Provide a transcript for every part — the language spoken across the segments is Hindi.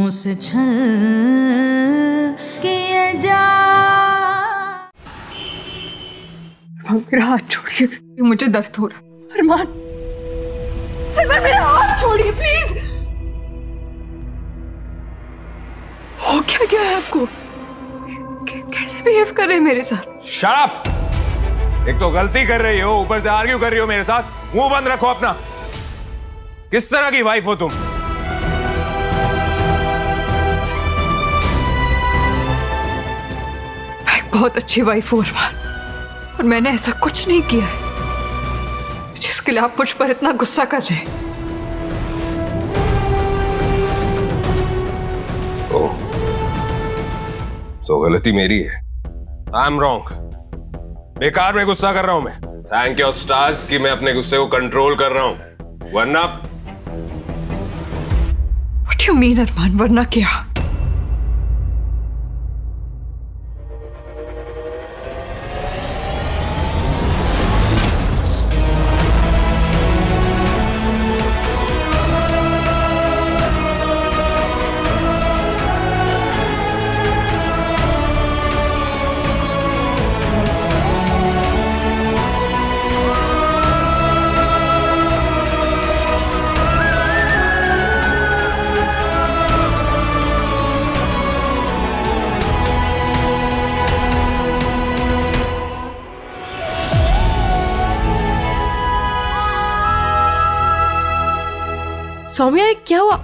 मुझसे छल किया जा। मेरा हाथ छोड़िए, मुझे दर्द हो रहा। अरमान, अरमान मेरा हाथ छोड़िए प्लीज। हो क्या गया है आपको? कैसे बिहेव कर रहे हैं मेरे साथ? Shut up! एक तो गलती कर रही हो, ऊपर से आर्ग्यू कर रही हो मेरे साथ। मुंह बंद रखो अपना। किस तरह की वाइफ हो तुम? मैं एक बहुत अच्छी वाइफ हूं अरमान, और मैंने ऐसा कुछ नहीं किया है जिसके लिए आप मुझ पर इतना गुस्सा कर रहे हैं। ओह, तो गलती मेरी है। I am wrong. बेकार में गुस्सा कर रहा हूं मैं। थैंक योर स्टार्स कि मैं अपने गुस्से को कंट्रोल कर रहा हूं, वरना What do you mean अरमान, वरना क्या? सौम्या, क्या हुआ?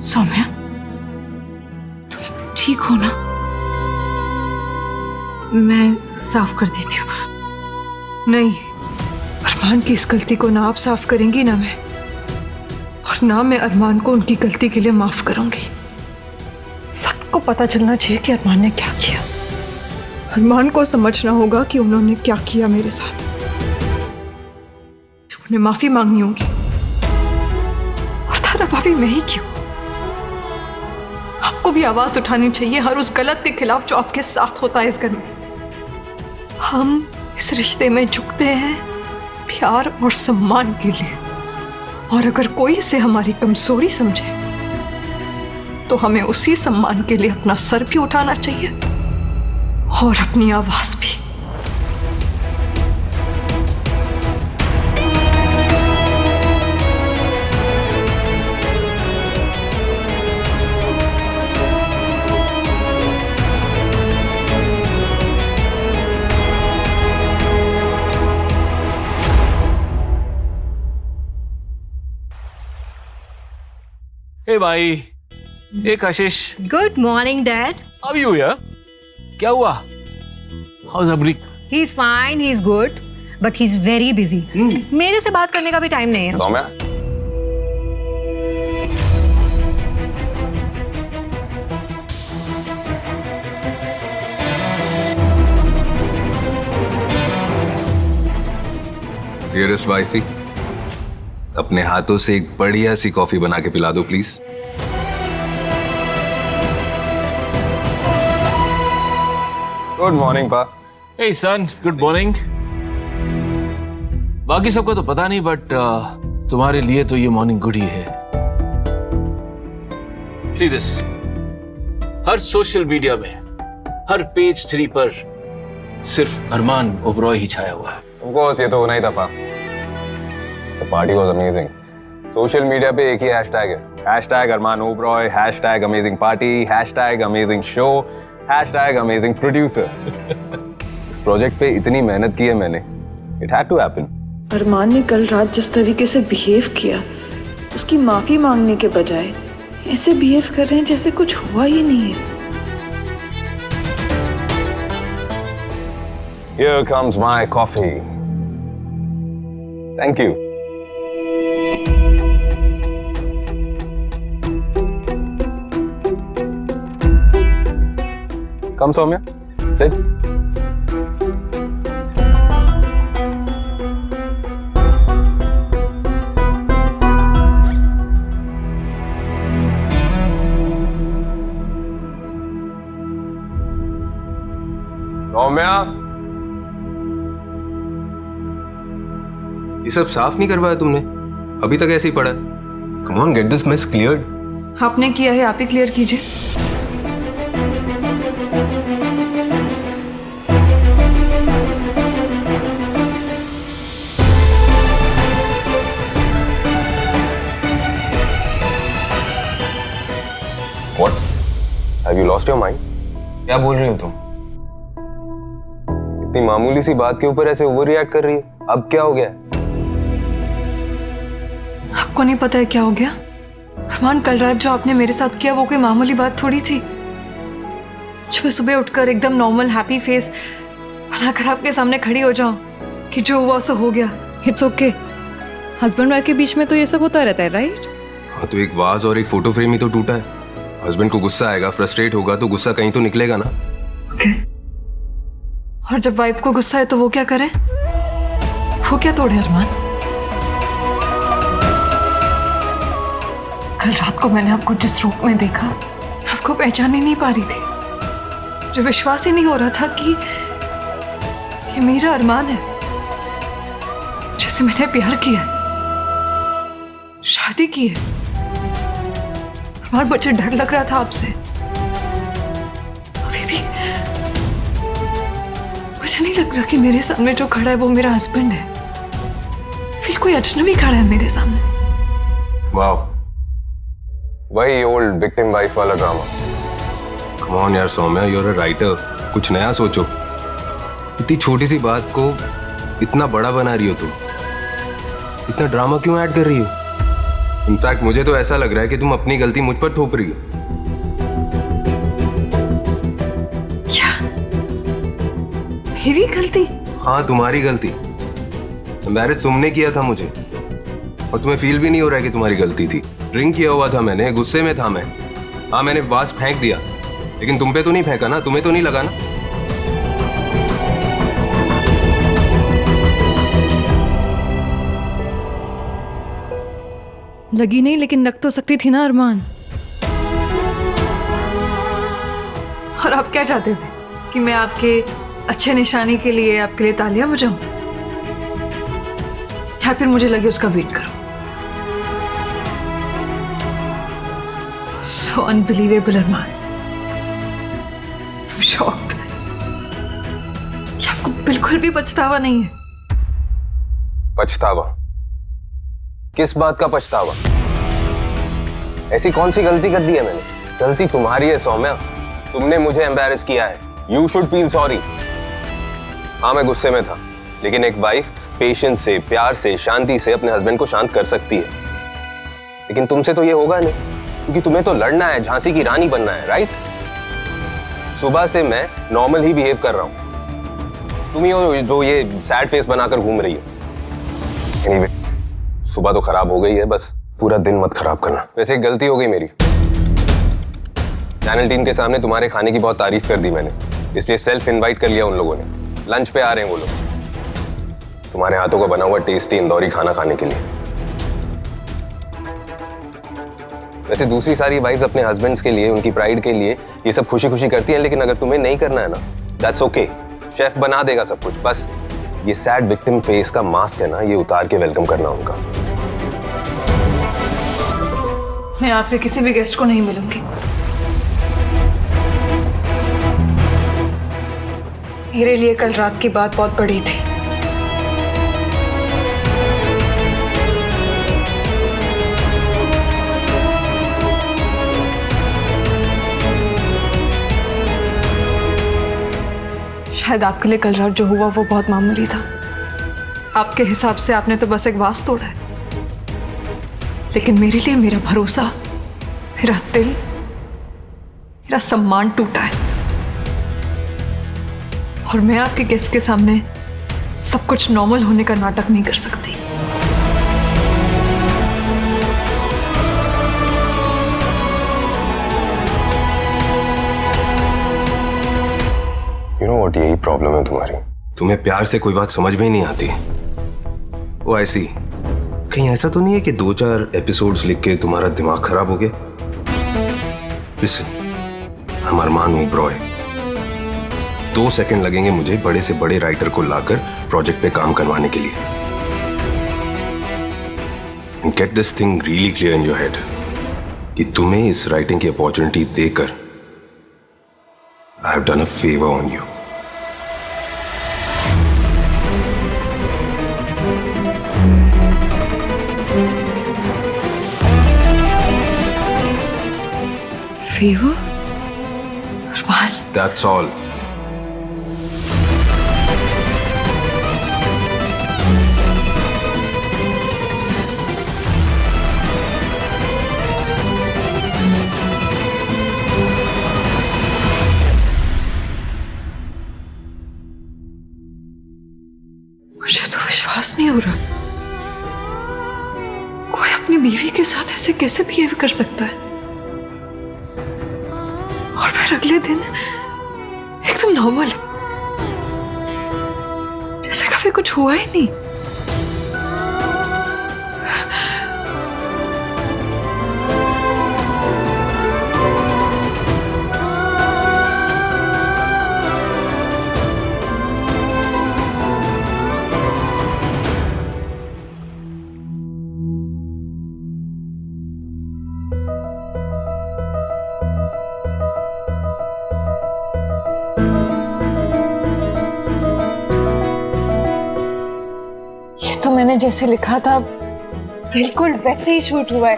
सौम्या, तुम ठीक हो ना? मैं साफ कर देती हूँ। नहीं, अरमान की इस गलती को ना आप साफ करेंगी ना मैं, और ना मैं अरमान को उनकी गलती के लिए माफ करूंगी। सबको पता चलना चाहिए कि अरमान ने क्या किया। अरमान को समझना होगा कि उन्होंने क्या किया मेरे साथ। उन्हें माफी मांगनी होगी। और तारा भाभी, मैं ही क्यों? आपको भी आवाज उठानी चाहिए हर उस गलत के खिलाफ जो आपके साथ होता है इस घर में। हम इस रिश्ते में झुकते हैं प्यार और सम्मान के लिए, और अगर कोई इसे हमारी कमजोरी समझे तो हमें उसी सम्मान के लिए अपना सर भी उठाना चाहिए और अपनी आवाज भी। हे भाई, हे कशिश। Good morning dad. How you यार? क्या हुआ? How is Amrik? He is fine, he is good, but he is very busy. मेरे से बात करने का भी टाइम नहीं है। सौम्या, डियरेस्ट वाइफी, अपने हाथों से एक बढ़िया सी कॉफी बना के पिला दो प्लीज। गुड मॉर्निंग पा। हे सन, गुड मॉर्निंग। बाकी सबको तो पता नहीं, बट तुम्हारे लिए तो ये मॉर्निंग गुड ही है। See this, her social media में, हर पेज 3 पर सिर्फ अरमान ओबरॉय ही छाया हुआ है। तुमको ये तो होना ही था पा। The party was amazing. Social media पे एक ही हैशटैग है, hashtag Armaan Oberoi, hashtag amazing party, hashtag amazing show, hashtag amazing producer. इस प्रोजेक्ट पे इतनी मेहनत की है मैंने, it had to happen. Armaan ने कल रात जिस तरीके से बिहेव किया, उसकी माफी मांगने के बजाय ऐसे बिहेव कर रहे हैं जैसे कुछ हुआ ही नहीं है। Here comes my coffee. Thank you. Come, Soumya. Sit. Saumya, ये सब साफ नहीं करवाया तुमने? अभी तक ऐसे ही पड़ा है। Come on, get this mess cleared. आपने किया है, आप ही क्लियर कीजिए। What? Have you lost your mind? क्या बोल रही हो तुम? इतनी मामूली सी बात के ऊपर ऐसे ओवर रिएक्ट कर रही है। अब क्या हो गया? आपको नहीं पता है क्या हो गया? अरमान, कल रात जो आपने मेरे साथ किया वो कोई मामूली बात थोड़ी थी। जब मैं सुबह उठकर एकदम नॉर्मल हैप्पी फेस बनाकर आपके सामने खड़ी हो जाऊं कि जो हुआ सो हो गया। It's okay. हस्बैंड वाइफ के बीच में तो ये सब होता रहता है, राइट? हाँ, तो एक वाज और एक फोटो फ्रेम ही तो टूटा है। हस्बैंड को गुस्सा आएगा, फ्रस्ट्रेट होगा, तो गुस्सा कहीं तो निकलेगा ना। और जब वाइफ को गुस्सा है तो वो क्या करे? वो क्या तोड़े अरमान? कल रात को मैंने आपको जिस रूप में देखा, आपको पहचान ही नहीं पा रही थी। जो विश्वास ही नहीं हो रहा था कि ये मेरा अरमान है, जिसे मैंने प्यार किया है, शादी की है। अरमान, मुझे डर लग रहा था आपसे। अभी भी मुझे नहीं लग रहा कि मेरे सामने जो खड़ा है वो मेरा हस्बैंड है। फिर कोई अजनबी खड़ा है मेरे सामने। वाह, वही ओल्ड विक्टिम वाइफ वाला ड्रामा। कम ऑन यार Saumya, you are a writer, कुछ नया सोचो। इतनी छोटी सी बात को इतना बड़ा बना रही हो तुम। इतना ड्रामा क्यों ऐड कर रही हो? इनफैक्ट मुझे तो ऐसा लग रहा है कि तुम अपनी गलती मुझ पर थोप रही हो। क्या मेरी गलती? हाँ, तुम्हारी गलती। मैरिज तुमने किया था मुझे, और तुम्हें फील भी नहीं हो रहा है कि तुम्हारी गलती थी। ड्रिंक किया हुआ था मैंने, गुस्से में था मैं। हाँ, मैंने वास फेंक दिया, लेकिन तुम पे तो नहीं फेंका ना, तुम्हें तो नहीं लगा ना। लगी नहीं, लेकिन लग तो सकती थी ना अरमान। और आप क्या चाहते थे कि मैं आपके अच्छे निशाने के लिए आपके लिए तालियां बजाऊं, या फिर मुझे लगे उसका वेट करूं? So unbelievable, Armaan. I'm shocked कि आपको बिल्कुल भी पछतावा नहीं है। पछतावा? किस बात का पछतावा? ऐसी कौन सी गलती कर दी है मैंने? गलती तुम्हारी है सौम्या, तुमने मुझे एम्बैरेस किया है। You should feel sorry. हाँ, मैं गुस्से में था, लेकिन एक वाइफ पेशेंस से, प्यार से, शांति से अपने हस्बैंड को शांत कर सकती है। लेकिन तुमसे तो ये होगा नहीं, क्योंकि तुम्हें तो लड़ना है, झांसी की रानी बनना है, राइट? सुबह से मैं नॉर्मल ही बिहेव कर रहा हूं, तुम ही हो जो ये सैड फेस बनाकर घूम रही हो। एनीवे, सुबह तो खराब हो गई है, बस पूरा दिन मत खराब करना। वैसे गलती हो गई मेरी, चैनल टीम के सामने तुम्हारे खाने की बहुत तारीफ कर दी मैंने, इसलिए सेल्फ इनवाइट कर लिया उन लोगों ने। लंच पे आ रहे हैं वो लोग, तुम्हारे हाथों का बना हुआ टेस्टी इंदौरी खाना खाने के लिए। वैसे दूसरी सारी वाइफ्स अपने हस्बैंड्स के लिए, उनकी प्राइड के लिए ये सब खुशी खुशी करती हैं, लेकिन अगर तुम्हें नहीं करना है ना, दैट्स ओके, शेफ बना देगा सब कुछ। बस ये सैड विक्टिम फेस का मास्क है ना, ये उतार के वेलकम करना उनका। मैं आपके किसी भी गेस्ट को नहीं मिलूंगी। मेरे लिए कल रात की बात बहुत बड़ी थी। शायद आपके लिए कल रात जो हुआ वो बहुत मामूली था। आपके हिसाब से आपने तो बस एक वास तोड़ा है, लेकिन मेरे लिए मेरा भरोसा, मेरा दिल, मेरा सम्मान टूटा है। और मैं आपके गेस्ट के सामने सब कुछ नॉर्मल होने का नाटक नहीं कर सकती। You know what, यही प्रॉब्लम है तुम्हारी। तुम्हें प्यार से कोई बात समझ में ही नहीं आती। वो ऐसी, कहीं ऐसा तो नहीं है कि 2-4 एपिसोड्स लिख के तुम्हारा दिमाग खराब हो गया? Listen, I'm Armaan Oberoi. 2 second लगेंगे मुझे बड़े से बड़े राइटर को लाकर प्रोजेक्ट पे काम करवाने के लिए। And get this thing really clear in your head कि तुम्हें इस राइटिंग की अपॉर्चुनिटी देकर I have done a favor on you. Favour? Armaan, That's all. मुझे तो विश्वास नहीं हो रहा। कोई अपनी बीवी के साथ ऐसे कैसे बिहेव कर सकता है? और फिर अगले दिन एकदम नॉर्मल, जैसे कभी कुछ हुआ ही नहीं। तो मैंने जैसे लिखा था बिल्कुल वैसे ही शूट हुआ है।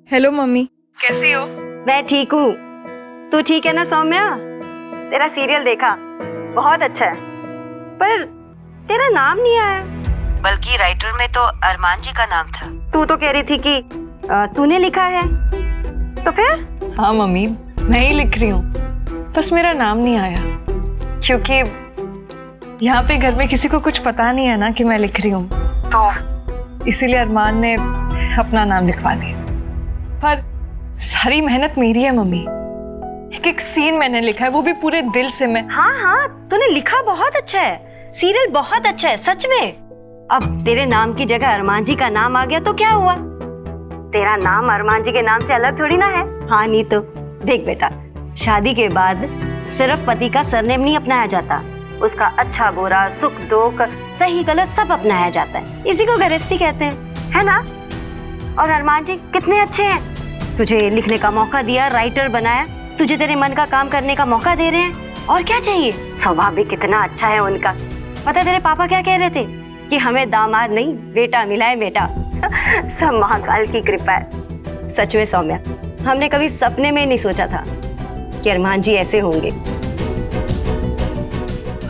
Hello mummy. कैसी हो? मैं ठीक हूँ। तू ठीक है ना सौम्या? तेरा सीरियल देखा, बहुत अच्छा है, पर तेरा नाम नहीं आया। बल्कि राइटर में तो अरमान जी का नाम था। तू तो कह रही थी कि तूने लिखा है, तो फिर? हाँ मम्मी, मैं ही लिख रही हूँ, बस मेरा नाम नहीं आया क्योंकि यहाँ पे घर में किसी को कुछ पता नहीं है ना कि मैं लिख रही हूँ, तो इसीलिए अरमान ने अपना नाम लिखवा दिया। पर सारी मेहनत मेरी है मम्मी। एक एक सीन मैंने लिखा है, वो भी पूरे दिल से। मैं हाँ, तूने लिखा बहुत अच्छा है, सीरियल बहुत अच्छा है, सच में। अब तेरे नाम की जगह अरमान जी का नाम आ गया तो क्या हुआ? तेरा नाम अरमान जी के नाम से अलग थोड़ी ना है। हाँ नहीं तो देख बेटा, शादी के बाद सिर्फ पति का सरनेम नहीं अपनाया जाता, उसका अच्छा बुरा सुख दुख सही गलत सब अपनाया जाता है। इसी को गृहस्थी कहते हैं, है ना? और अरमान जी कितने अच्छे हैं, तुझे लिखने का मौका दिया, राइटर बनाया, तुझे तेरे मन का काम करने का मौका दे रहे हैं, और क्या चाहिए? स्वभाव भी कितना अच्छा है उनका। पता है तेरे पापा क्या कह रहे थे कि हमें दामाद नहीं बेटा मिला है बेटा। सब महाकाल की कृपा है। सच में सौम्या, हमने कभी सपने में नहीं सोचा था कि अरमान जी ऐसे होंगे।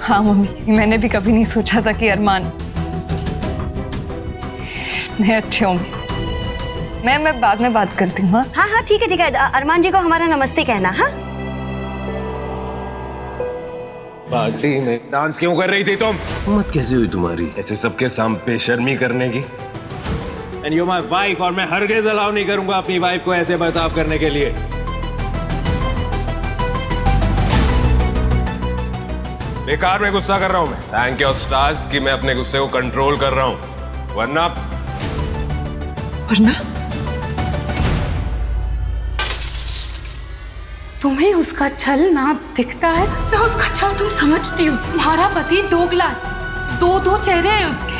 हाँ मम्मी, मैंने भी कभी नहीं सोचा था कि अरमान इतने अच्छे होंगे। मैं बाद में बात करती हूँ। हाँ ठीक है, अरमान जी को हमारा नमस्ते कहना। हाँ, पार्टी में डांस क्यों कर रही थी तुम? हिम्मत कैसे हुई तुम्हारी ऐसे सबके सामने बेशर्मी करने की? एंड यू माय वाइफ, और मैं हरगिज़ अलाउ नहीं करूंगा अपनी वाइफ को ऐसे बर्ताव करने के लिए। बेकार में गुस्सा कर रहा हूं मैं। थैंक यू स्टार्स कि मैं अपने गुस्से को कंट्रोल कर रहा हूं, वरना तुम्हें उसका छल ना दिखता है ना उसका छल तुम समझती हो। तुम्हारा पति दोगला है, दो चेहरे हैं उसके।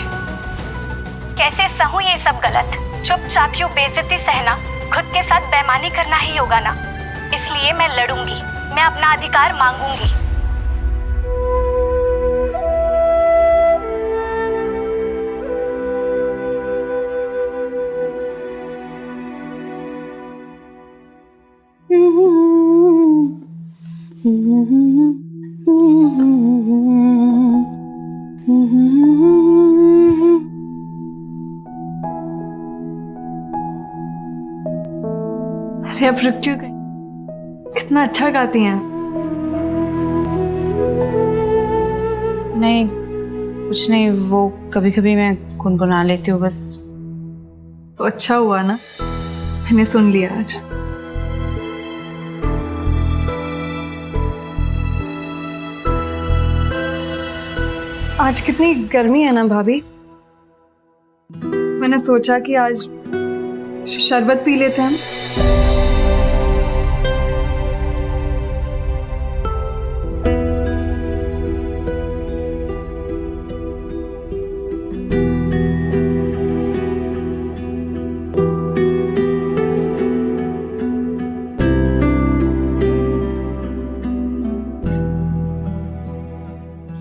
कैसे सहूं ये सब गलत? चुपचाप यूं बेइज्जती सहना खुद के साथ बेईमानी करना ही होगा ना। इसलिए मैं लड़ूंगी, मैं अपना अधिकार मांगूंगी। अरे अब रुक क्यों गई? कितना अच्छा गाती हैं। नहीं कुछ नहीं, वो कभी कभी मैं गुनगुना लेती हूँ बस। तो अच्छा हुआ ना, मैंने सुन लिया आज। आज कितनी गर्मी है ना भाभी। मैंने सोचा कि आज शरबत पी लेते हैं।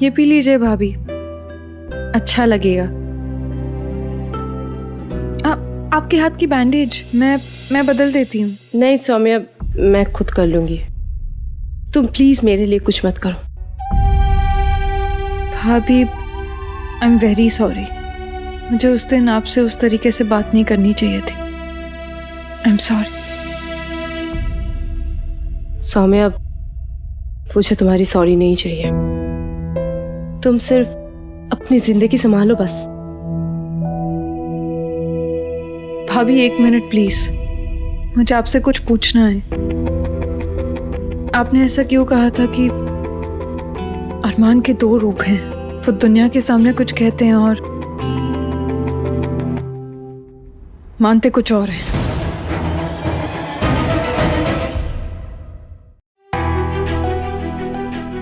ये पी लीजिए भाभी, अच्छा लगेगा। आपके हाथ की बैंडेज मैं बदल देती हूँ। नहीं सौम्या, मैं खुद कर लूंगी। तुम प्लीज मेरे लिए कुछ मत करो। भाभी, आई एम वेरी सॉरी। मुझे उस दिन आपसे उस तरीके से बात नहीं करनी चाहिए थी। I am sorry. सौम्या, मुझे तुम्हारी सॉरी नहीं चाहिए। तुम सिर्फ अपनी जिंदगी संभालो बस। भाभी, 1 मिनट प्लीज, मुझे आपसे कुछ पूछना है। आपने ऐसा क्यों कहा था कि अरमान के 2 रूप हैं? वो दुनिया के सामने कुछ कहते हैं और मानते कुछ और हैं।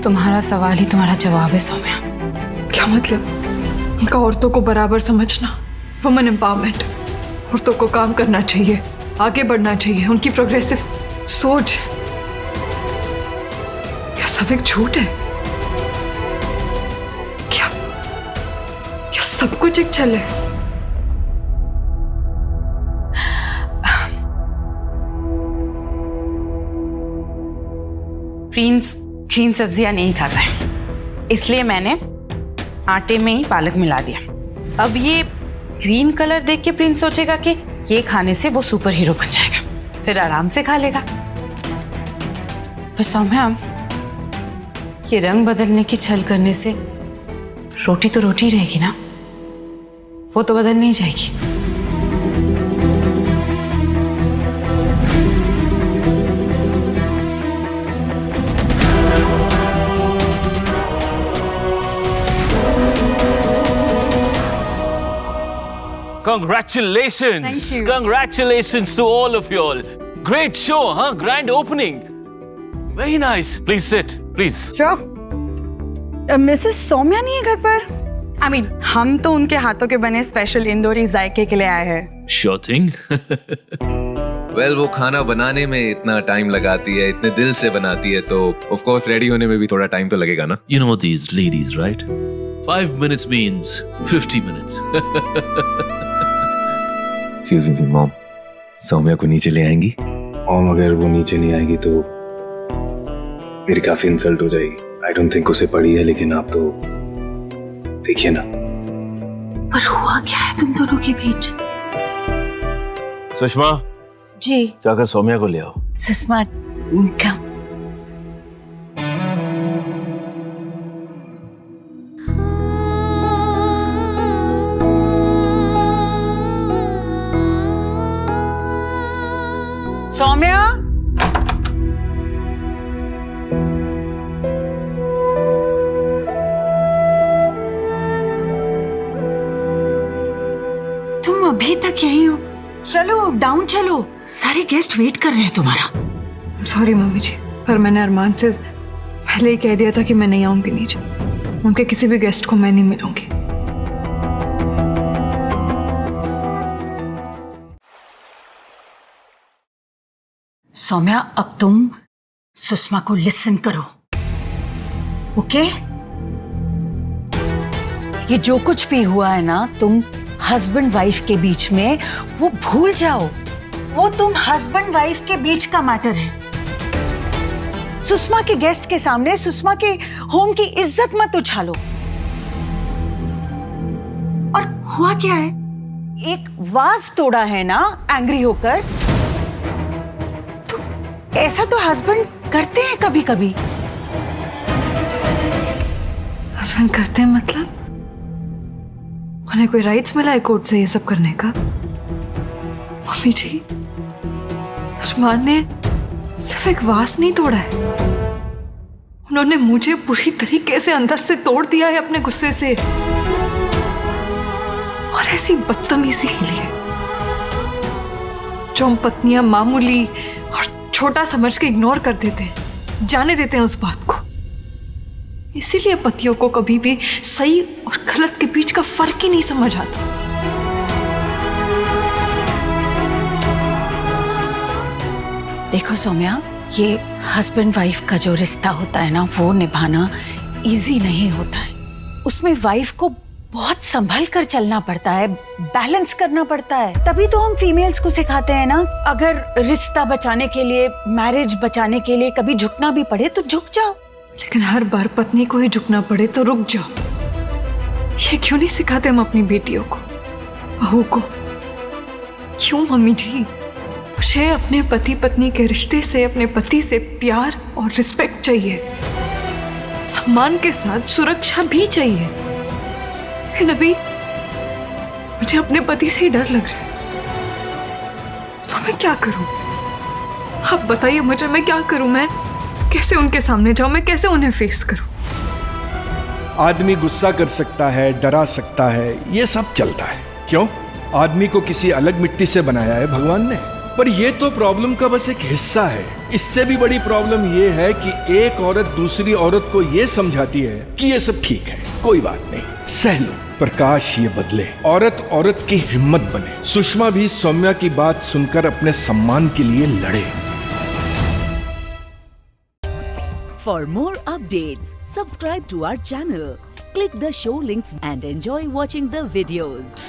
तुम्हारा सवाल ही तुम्हारा जवाब है सौम्या। क्या मतलब? उनका औरतों को बराबर समझना, वुमेन एम्पावरमेंट, औरतों को काम करना चाहिए, आगे बढ़ना चाहिए, उनकी प्रोग्रेसिव सोच, क्या सब एक झूठ है? क्या सब कुछ एक छल है? प्रिंस ग्रीन सब्जियां नहीं खाता है, इसलिए मैंने आटे में ही पालक मिला दिया। अब ये ग्रीन कलर देख के प्रिंस सोचेगा कि ये खाने से वो सुपर हीरो बन जाएगा, फिर आराम से खा लेगा। पर सौम्या, ये रंग बदलने की छल करने से रोटी तो रोटी रहेगी ना, वो तो बदल नहीं जाएगी। Congratulations! Thank you. Congratulations to all of you all. Great show, huh? Grand opening. Very nice. Please sit, please. Mrs Saumya नहीं है घर पर? I mean, हम तो उनके हाथों के बने स्पेशल इंदौरी जायके के लिए आए हैं। Sure thing. वेल, वो खाना बनाने में इतना टाइम लगाती है, इतने दिल से बनाती है, तो ऑफ कोर्स रेडी होने में भी थोड़ा टाइम तो लगेगा ना। You know these ladies, right? 5 minutes means 50 minutes. Excuse me mom, Saumya को नीचे ले आएंगी? मॉम, अगर वो नीचे नहीं आएगी तो मेरी काफी इंसल्ट हो जाएगी। आई डोंट थिंक उसे पड़ी है, लेकिन आप तो देखिए ना। पर हुआ क्या है तुम दोनों के बीच? सुषमा जी। जाकर सौम्या को ले आओ। सुषमा का सौम्या, तुम अभी तक यही हो? चलो डाउन चलो, सारे गेस्ट वेट कर रहे हैं तुम्हारा। सॉरी मम्मी जी, पर मैंने अरमान से पहले ही कह दिया था कि मैं नहीं आऊंगी नीचे। उनके किसी भी गेस्ट को मैं नहीं मिलूंगी। सौम्या, अब तुम सुषमा को लिसन करो, ओके? ये जो कुछ भी हुआ है ना, तुम हस्बैंड वाइफ के बीच में, वो भूल जाओ। वो तुम हस्बैंड वाइफ के बीच का मैटर है। सुषमा के गेस्ट के सामने सुषमा के होम की इज्जत मत उछालो। और हुआ क्या है, एक वाज तोड़ा है ना एंग्री होकर। तो ऐसा तो हस्बैंड करते हैं कभी कभी। हस्बैंड करते हैं मतलब? उन्हें कोई राइट्स मिला है कोर्ट से ये सब करने का? मम्मी जी, अरमान ने सिर्फ एक वास नहीं तोड़ा है, उन्होंने मुझे पूरी तरीके से अंदर से तोड़ दिया है अपने गुस्से से, और ऐसी बदतमीजी के लिए जो हम पत्नियां मामूली और छोटा समझ के इग्नोर कर देते हैं, जाने देते हैं उस बात को। इसीलिए पतियों को कभी भी सही और गलत के बीच का फर्क ही नहीं समझ आता। देखो सौम्या, ये हस्बैंड वाइफ का जो रिश्ता होता है ना, वो निभाना इजी नहीं होता है। उसमें वाइफ को बहुत संभल कर चलना पड़ता है, बैलेंस करना पड़ता है। तभी तो हम फीमेल्स को सिखाते हैं ना, अगर रिश्ता बचाने के लिए, मैरिज बचाने के लिए कभी झुकना भी पड़े तो झुक जाओ। लेकिन हर बार पत्नी को ही झुकना पड़े तो रुक जाओ, ये क्यों नहीं सिखाते हम अपनी बेटियों को, बहू को? क्यों मम्मी जी? मुझे अपने पति पत्नी के रिश्ते से, अपने पति से प्यार और रिस्पेक्ट चाहिए, सम्मान के साथ सुरक्षा भी चाहिए। लेकिन अभी मुझे अपने पति से ही डर लग रहा है, तो मैं क्या करूं? आप बताइए मुझे, मैं क्या करूं? मैं कैसे उनके सामने जाऊं? मैं कैसे उन्हें फेस करूं? आदमी गुस्सा कर सकता है, डरा सकता है, ये सब चलता है। क्यों? आदमी को किसी अलग मिट्टी से बनाया है भगवान ने। पर ये तो प्रॉब्लम का बस एक हिस्सा है। इससे भी बड़ी प्रॉब्लम ये है कि एक औरत दूसरी औरत को ये समझाती है कि ये सब ठीक है, कोई बात नहीं, सह लो। प्रकाश ये बदले, औरत औरत की हिम्मत बने। सुषमा भी सौम्या की बात सुनकर अपने सम्मान के लिए लड़े। For more updates, subscribe to our channel, click the show links and enjoy watching the videos.